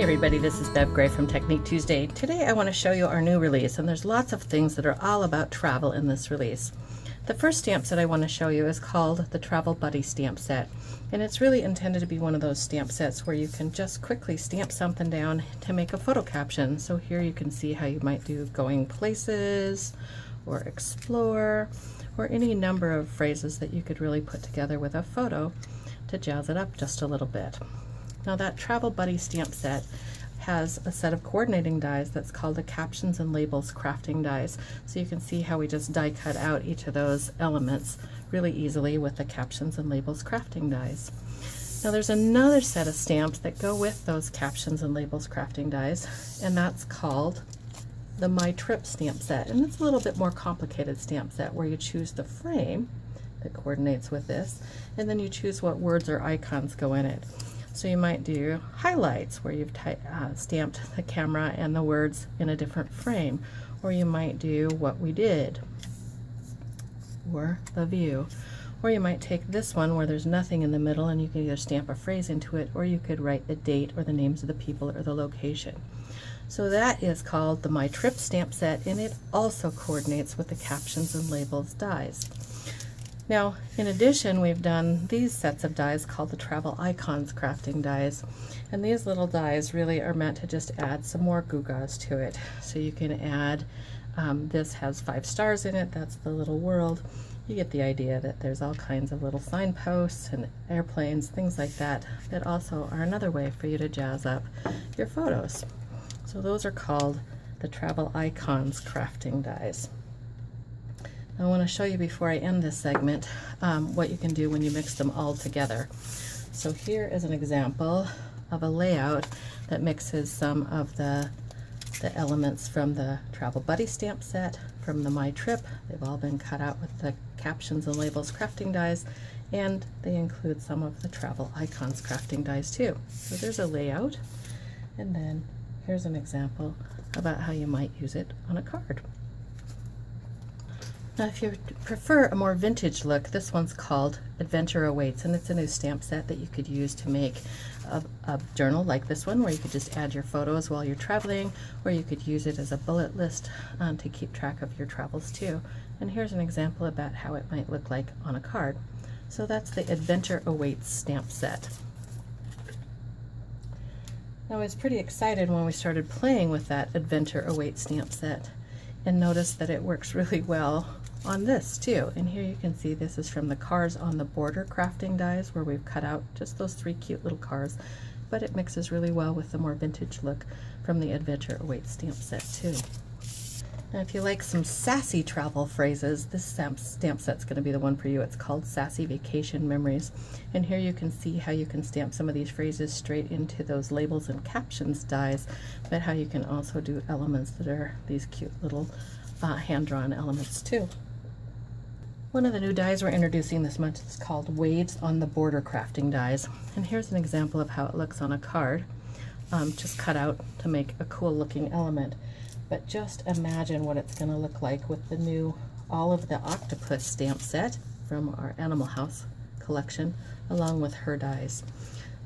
Hey everybody, this is Bev Gray from Technique Tuesday. Today I want to show you our new release, and there's lots of things that are all about travel in this release. The first stamp set I want to show you is called the Travel Buddy stamp set, and it's really intended to be one of those stamp sets where you can just quickly stamp something down to make a photo caption. So here you can see how you might do going places or explore or any number of phrases that you could really put together with a photo to jazz it up just a little bit. Now that Travel Buddy stamp set has a set of coordinating dies that's called the Captions and Labels crafting dies. So you can see how we just die cut out each of those elements really easily with the Captions and Labels crafting dies. Now there's another set of stamps that go with those Captions and Labels crafting dies, and that's called the My Trip stamp set. And it's a little bit more complicated stamp set where you choose the frame that coordinates with this, and then you choose what words or icons go in it. So you might do highlights where you've stamped the camera and the words in a different frame, or you might do what we did, or the view, or you might take this one where there's nothing in the middle and you can either stamp a phrase into it, or you could write the date or the names of the people or the location. So that is called the My Trip stamp set, and it also coordinates with the Captions and Labels dies. Now, in addition, we've done these sets of dies called the Travel Icons crafting dies, and these little dies really are meant to just add some more gewgaws to it. So you can add, this has 5 stars in it, that's the little world. You get the idea that there's all kinds of little signposts and airplanes, things like that, that also are another way for you to jazz up your photos. So those are called the Travel Icons crafting dies. I want to show you before I end this segment what you can do when you mix them all together. So here is an example of a layout that mixes some of the elements from the Travel Buddy stamp set, from the My Trip. They've all been cut out with the Captions and Labels crafting dies, and they include some of the Travel Icons crafting dies too. So there's a layout, and then here's an example about how you might use it on a card. Now if you prefer a more vintage look, this one's called Adventure Awaits, and it's a new stamp set that you could use to make a journal like this one, where you could just add your photos while you're traveling, or you could use it as a bullet list to keep track of your travels too. And here's an example about how it might look like on a card. So that's the Adventure Awaits stamp set. Now I was pretty excited when we started playing with that Adventure Awaits stamp set, and noticed that it works really well on this too. And here you can see this is from the Cars on the Border crafting dies, where we've cut out just those 3 cute little cars, but it mixes really well with the more vintage look from the Adventure Awaits stamp set too. Now if you like some sassy travel phrases, this stamp set's going to be the one for you. It's called Sassy Vacation Memories, and here you can see how you can stamp some of these phrases straight into those labels and captions dies, but how you can also do elements that are these cute little hand-drawn elements too. One of the new dies we're introducing this month is called Waves on the Border crafting dies, and here's an example of how it looks on a card, just cut out to make a cool looking element. But just imagine what it's going to look like with the new All of the Octopus stamp set from our Animal House collection, along with her dies.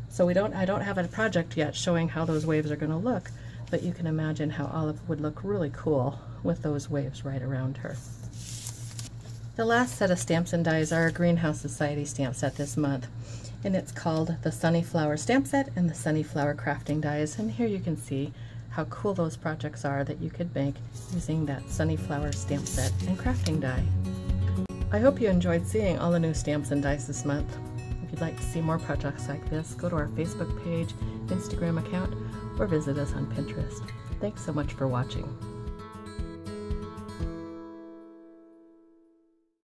So I don't have a project yet showing how those waves are going to look, but you can imagine how Olive would look really cool with those waves right around her. The last set of stamps and dies are a Greenhouse Society stamp set this month, and it's called the Sunnyflower stamp set and the Sunnyflower crafting dies, and here you can see how cool those projects are that you could make using that Sunnyflower stamp set and crafting die. I hope you enjoyed seeing all the new stamps and dies this month. If you'd like to see more projects like this, go to our Facebook page, Instagram account, or visit us on Pinterest. Thanks so much for watching.